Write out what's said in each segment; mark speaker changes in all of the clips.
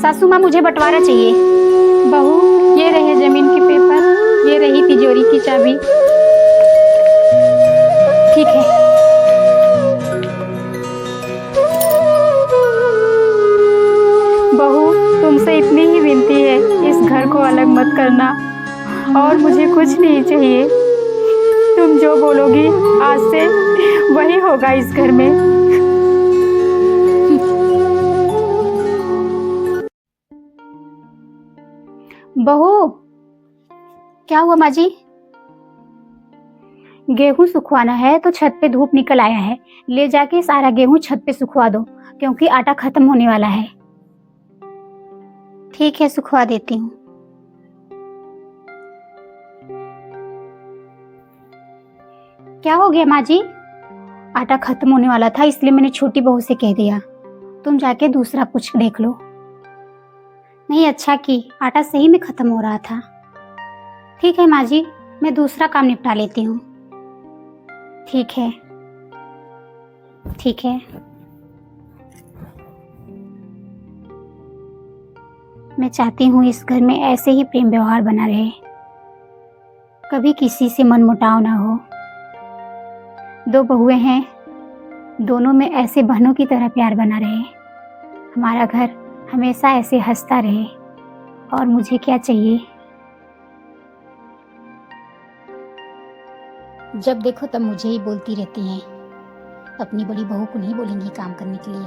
Speaker 1: सासू माँ, मुझे बंटवारा चाहिए।
Speaker 2: बहू, ये रहे जमीन के पेपर, ये रही तिजोरी की चाबी।
Speaker 1: ठीक है।
Speaker 2: बहू, तुमसे इतनी ही विनती है, इस घर को अलग मत करना और मुझे कुछ नहीं चाहिए। तुम जो बोलोगी आज से वही होगा इस घर में।
Speaker 1: बहू, क्या हुआ माँ जी? गेहूं सुखवाना है तो छत पे धूप निकल आया है, ले जाके सारा गेहूं छत पे सुखवा दो, क्योंकि आटा खत्म होने वाला है। ठीक है, सुखवा देती हूँ। क्या हो गया माँ जी? आटा खत्म होने वाला था, इसलिए मैंने छोटी बहू से कह दिया तुम जाके दूसरा कुछ देख लो। नहीं, अच्छा की, आटा सही में खत्म हो रहा था। ठीक है माँ जी, मैं दूसरा काम निपटा लेती हूँ। ठीक है, ठीक है। मैं चाहती हूँ इस घर में ऐसे ही प्रेम व्यवहार बना रहे, कभी किसी से मनमुटाव ना हो। दो बहुएं हैं, दोनों में ऐसे बहनों की तरह प्यार बना रहे, हमारा घर हमेशा ऐसे हंसता रहे। और मुझे क्या चाहिए? जब देखो तब मुझे ही बोलती रहती हैं, अपनी बड़ी बहू को नहीं बोलेंगी काम करने के लिए।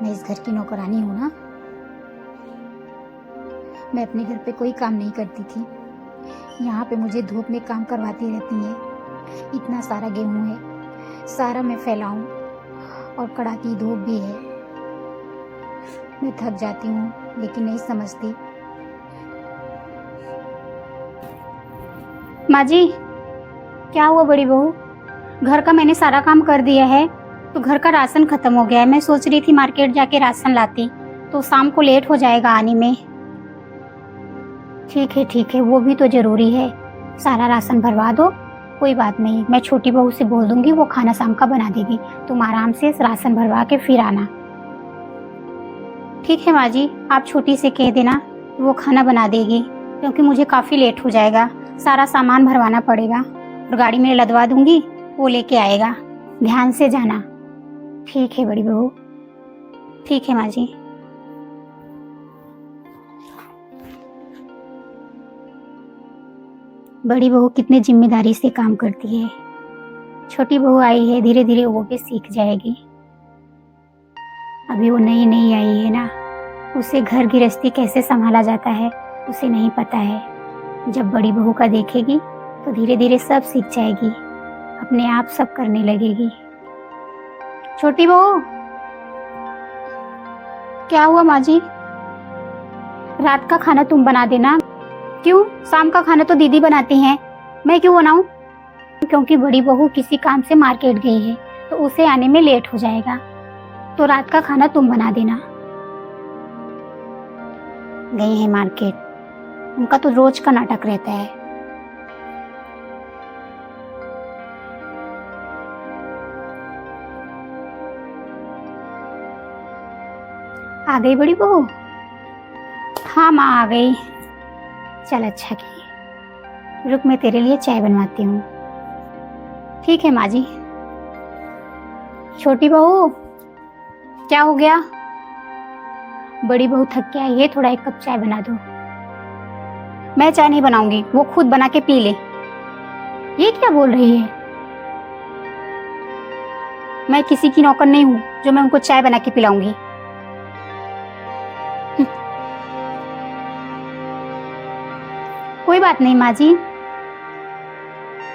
Speaker 1: मैं इस घर की नौकरानी हूँ ना। मैं अपने घर पे कोई काम नहीं करती थी, यहाँ पे मुझे धूप में काम करवाती रहती हैं। इतना सारा गेहूं है, सारा मैं फैलाऊं और कड़ाकी धूप भी है। मैं थक जाती हूँ, लेकिन नहीं समझती। माँ जी, क्या हुआ बड़ी बहू? घर का मैंने सारा काम कर दिया है, तो घर का राशन खत्म हो गया है। मैं सोच रही थी मार्केट जाके राशन लाती, तो शाम को लेट हो जाएगा आने में। ठीक है, वो भी तो जरूरी है। सारा राशन भरवा दो, कोई बात नहीं, मैं छोटी बहू से बोल दूंगी, वो खाना शाम का बना देगी। तुम आराम से राशन भरवा के फिर आना। ठीक है माँ जी, आप छोटी से कह देना, वो खाना बना देगी, क्योंकि मुझे काफ़ी लेट हो जाएगा। सारा सामान भरवाना पड़ेगा और गाड़ी में लदवा दूंगी, वो लेके आएगा। ध्यान से जाना। ठीक है बड़ी बहू। ठीक है माँ जी। बड़ी बहू कितनी जिम्मेदारी से काम करती है। छोटी बहू आई है, धीरे धीरे वो भी सीख जाएगी। अभी वो नई नई आई है ना, उसे घर गृहस्थी कैसे संभाला जाता है उसे नहीं पता है। जब बड़ी बहू का देखेगी तो धीरे धीरे सब सीख जाएगी, अपने आप सब करने लगेगी। छोटी बहू, क्या हुआ माँ जी? रात का खाना तुम बना देना। क्यों? शाम का खाना तो दीदी बनाती हैं, मैं क्यों बनाऊं? क्योंकि बड़ी बहू किसी काम से मार्केट गई है, तो उसे आने में लेट हो जाएगा, तो रात का खाना तुम बना देना। गई है मार्केट, उनका तो रोज का नाटक रहता है। आ गई बड़ी बहू? हाँ माँ, आ गई। चल अच्छा की, रुक मैं तेरे लिए चाय बनवाती हूँ। ठीक है माँ जी। छोटी बहू, क्या हो गया? बड़ी बहू थक के आई है, थोड़ा एक कप चाय बना दो। मैं चाय नहीं बनाऊंगी, वो खुद बना के पी ले। ये क्या बोल रही है? मैं किसी की नौकर नहीं हूँ जो मैं उनको चाय बना के पिलाऊंगी। कोई बात नहीं माँ जी।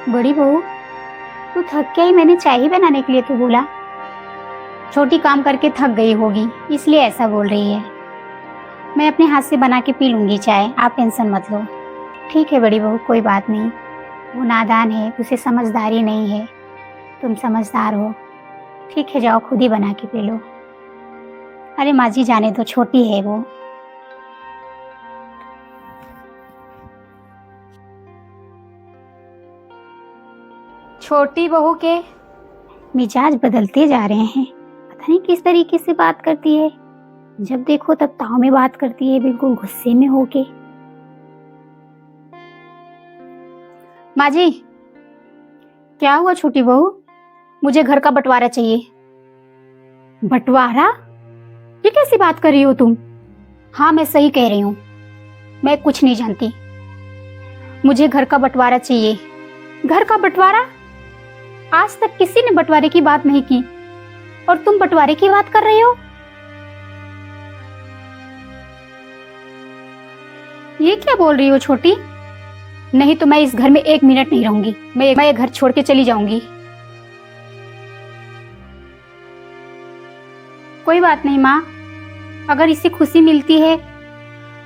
Speaker 1: बड़ी बहू, तू थक के आई, मैंने चाय ही बनाने के लिए तो बोला। छोटी काम करके थक गई होगी, इसलिए ऐसा बोल रही है। मैं अपने हाथ से बना के पी लूंगी चाय, आप टेंशन मत लो। ठीक है बड़ी बहू, कोई बात नहीं। वो नादान है, उसे समझदारी नहीं है, तुम समझदार हो। ठीक है, जाओ खुद ही बना के पी लो। अरे माँ जी जाने दो, छोटी है वो। छोटी बहू के मिजाज बदलते जा रहे हैं, पता नहीं किस तरीके से बात करती है। जब देखो तब ताव में बात करती है, बिल्कुल गुस्से में होके। माँ जी, क्या हुआ छोटी बहू? मुझे घर का बंटवारा चाहिए। बंटवारा? ये कैसी बात कर रही हो तुम? हाँ, मैं सही कह रही हूँ, मैं कुछ नहीं जानती। मुझे घर का बंटवारा चाहिए। घर का बंटवारा? आज तक किसी ने बंटवारे की बात नहीं की और तुम बंटवारे की बात कर रही हो? ये क्या बोल रही हो छोटी? नहीं तो मैं इस घर में 1 मिनट नहीं रहूंगी। मैं ये घर छोड़ के चली जाऊंगी। कोई बात नहीं माँ, अगर इससे खुशी मिलती है।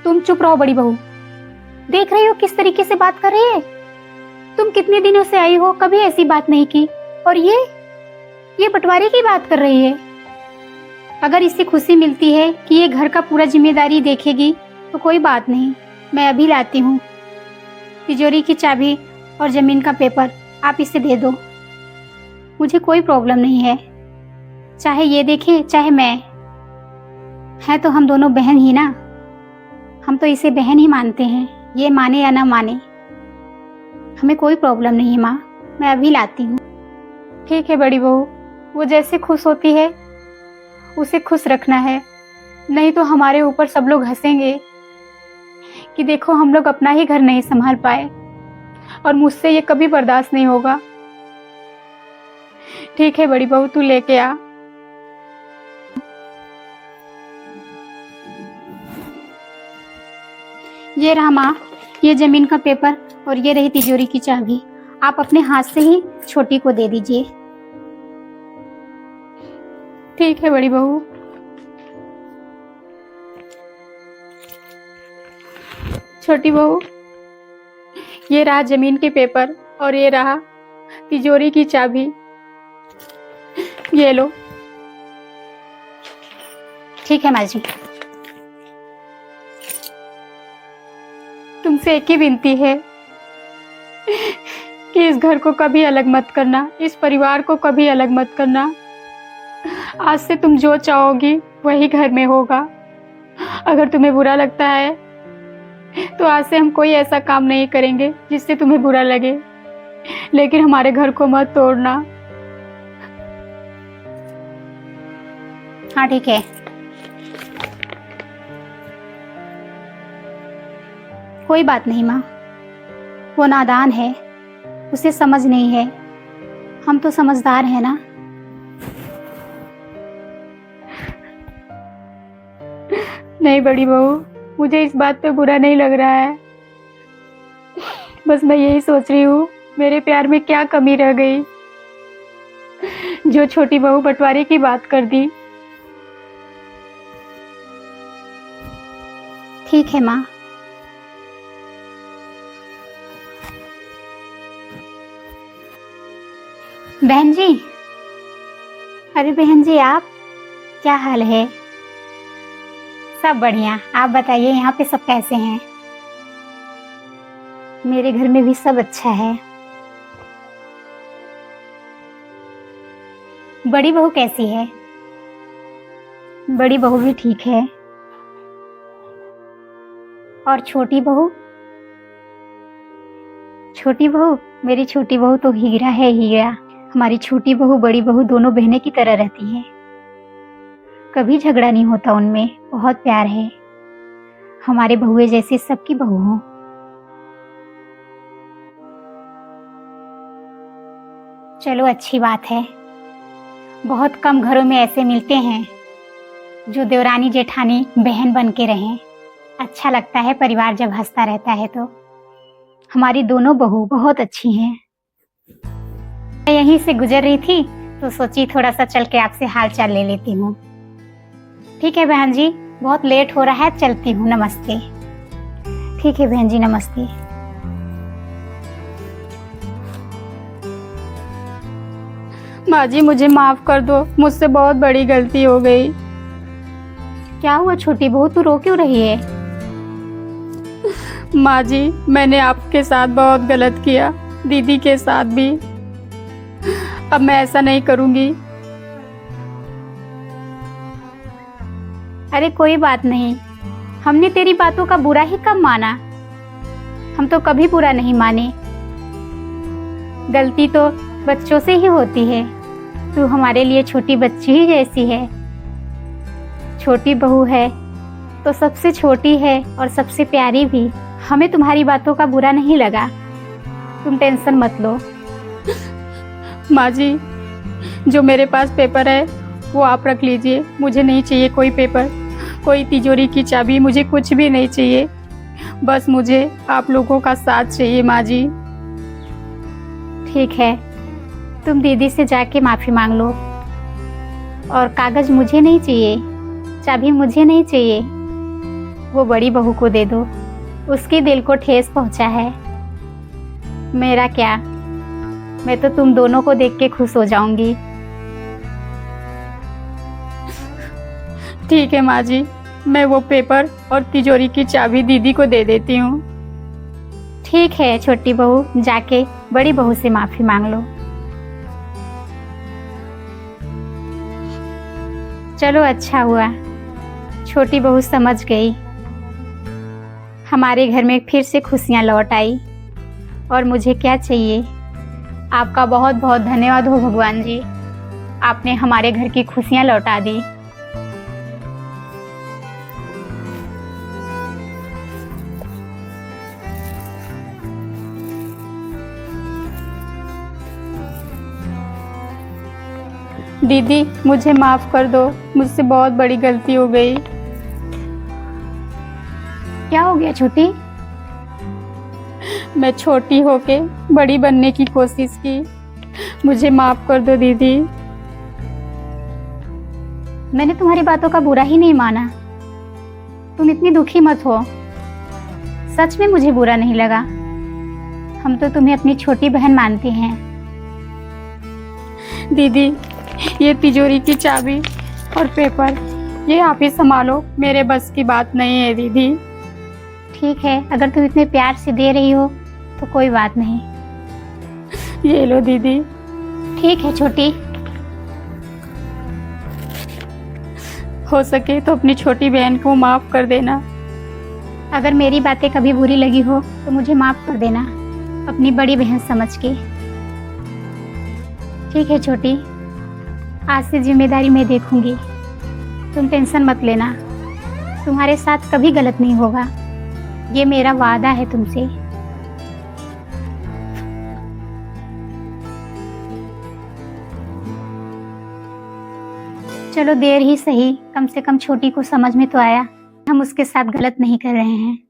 Speaker 1: तुम चुप रहो बड़ी बहू। देख रही हो किस तरीके से बात कर रही है? तुम कितने दिनों से आई हो, कभी ऐसी बात नहीं की, और ये बंटवारे की बात कर रही है। अगर इससे खुशी मिलती है कि ये घर का पूरा जिम्मेदारी देखेगी तो कोई बात नहीं, मैं अभी लाती हूँ। तिजोरी की चाबी और जमीन का पेपर आप इसे दे दो। मुझे कोई प्रॉब्लम नहीं है, चाहे ये देखे चाहे मैं। है तो हम दोनों बहन ही ना, हम तो इसे बहन ही मानते हैं, ये माने या ना माने। हमें कोई प्रॉब्लम नहीं है माँ, मैं अभी लाती हूँ। ठीक है बड़ी बहू, वो जैसे खुश होती है उसे खुश रखना है, नहीं तो हमारे ऊपर सब लोग हंसेंगे कि देखो हम लोग अपना ही घर नहीं संभाल पाए, और मुझसे ये कभी बर्दाश्त नहीं होगा। ठीक है बड़ी बहू, तू लेके आ। ये रहा माँ, ये जमीन का पेपर और ये रही तिजोरी की चाबी। आप अपने हाथ से ही छोटी को दे दीजिए। ठीक है बड़ी बहू। छोटी बहू, ये रहा जमीन के पेपर और ये रहा तिजोरी की चाबी, ये लो। ठीक है माँ जी। तुमसे एक ही विनती है कि इस घर को कभी अलग मत करना, इस परिवार को कभी अलग मत करना। आज से तुम जो चाहोगी वही घर में होगा। अगर तुम्हें बुरा लगता है तो आज से हम कोई ऐसा काम नहीं करेंगे जिससे तुम्हें बुरा लगे, लेकिन हमारे घर को मत तोड़ना। हाँ ठीक है। कोई बात नहीं माँ, वो नादान है, उसे समझ नहीं है, हम तो समझदार हैं ना। नहीं बड़ी बहू, मुझे इस बात पे बुरा नहीं लग रहा है। बस मैं यही सोच रही हूँ मेरे प्यार में क्या कमी रह गई जो छोटी बहू बंटवारे की बात कर दी। ठीक है माँ। बहन जी, अरे बहन जी, आप क्या हाल है? सब बढ़िया, आप बताइए यहाँ पे सब कैसे हैं? मेरे घर में भी सब अच्छा है। बड़ी बहू कैसी है? बड़ी बहू भी ठीक है। और छोटी बहू? छोटी बहू, मेरी छोटी बहू तो हीरा है, हीरा। हमारी छोटी बहू बड़ी बहू दोनों बहनें की तरह रहती हैं, कभी झगड़ा नहीं होता उनमें, बहुत प्यार है। हमारे बहुए जैसे सबकी बहू हो। चलो अच्छी बात है, बहुत कम घरों में ऐसे मिलते हैं जो देवरानी जेठानी बहन बन के रहें। अच्छा लगता है परिवार जब हंसता रहता है तो। हमारी दोनों बहू बहुत अच्छी हैं। मैं यहीं से गुजर रही थी तो सोची थोड़ा सा चल के आपसे हाल चाल ले लेती हूँ। ठीक है बहन जी, बहुत लेट हो रहा है, चलती हूँ, नमस्ते। ठीक है बहन जी, नमस्ते।
Speaker 2: माँ जी मुझे माफ कर दो, मुझसे बहुत बड़ी गलती हो गई।
Speaker 1: क्या हुआ छोटी बहू, तू रो क्यों रही है?
Speaker 2: माँ जी, मैंने आपके साथ बहुत गलत किया, दीदी के साथ भी। अब मैं ऐसा नहीं करूँगी।
Speaker 1: अरे कोई बात नहीं, हमने तेरी बातों का बुरा ही कब माना। हम तो कभी बुरा नहीं माने। गलती तो बच्चों से ही होती है। तू हमारे लिए छोटी बच्ची ही जैसी है। छोटी बहू है तो सबसे छोटी है और सबसे प्यारी भी। हमें तुम्हारी बातों का बुरा नहीं लगा। तुम टेंशन मत लो।
Speaker 2: माँ जी, जो मेरे पास पेपर है वो आप रख लीजिए। मुझे नहीं चाहिए कोई पेपर, कोई तिजोरी की चाबी, मुझे कुछ भी नहीं चाहिए। बस मुझे आप लोगों का साथ चाहिए माँ जी।
Speaker 1: ठीक है, तुम दीदी से जाके माफ़ी मांग लो। और कागज़ मुझे नहीं चाहिए, चाबी मुझे नहीं चाहिए, वो बड़ी बहू को दे दो। उसके दिल को ठेस पहुंचा है। मेरा क्या, मैं तो तुम दोनों को देख के खुश हो जाऊंगी।
Speaker 2: ठीक है माँ जी, मैं वो पेपर और तिजोरी की चाबी दीदी को दे देती हूँ।
Speaker 1: ठीक है छोटी बहू, जाके बड़ी बहू से माफ़ी मांग लो। चलो अच्छा हुआ, छोटी बहू समझ गई। हमारे घर में फिर से खुशियाँ लौट आई। और मुझे क्या चाहिए। आपका बहुत बहुत धन्यवाद हो भगवान जी, आपने हमारे घर की खुशियाँ लौटा दी।
Speaker 2: दीदी मुझे माफ़ कर दो, मुझसे बहुत बड़ी गलती हो गई।
Speaker 1: क्या हो गया छोटी?
Speaker 2: मैं छोटी होके बड़ी बनने की कोशिश की, मुझे माफ़ कर दो दीदी।
Speaker 1: मैंने तुम्हारी बातों का बुरा ही नहीं माना। तुम इतनी दुखी मत हो। सच में मुझे बुरा नहीं लगा। हम तो तुम्हें अपनी छोटी बहन मानते हैं।
Speaker 2: दीदी ये तिजोरी की चाबी और पेपर ये आप ही संभालो, मेरे बस की बात नहीं है दीदी।
Speaker 1: ठीक है, अगर तुम इतने प्यार से दे रही हो तो कोई बात नहीं।
Speaker 2: ये लो दीदी।
Speaker 1: ठीक है छोटी।
Speaker 2: हो सके तो अपनी छोटी बहन को माफ़ कर देना।
Speaker 1: अगर मेरी बातें कभी बुरी लगी हो तो मुझे माफ़ कर देना, अपनी बड़ी बहन समझ के। ठीक है छोटी, आज से जिम्मेदारी मैं देखूंगी। तुम टेंशन मत लेना, तुम्हारे साथ कभी गलत नहीं होगा। ये मेरा वादा है तुमसे। चलो देर ही सही, कम से कम छोटी को समझ में तो आया हम उसके साथ गलत नहीं कर रहे हैं।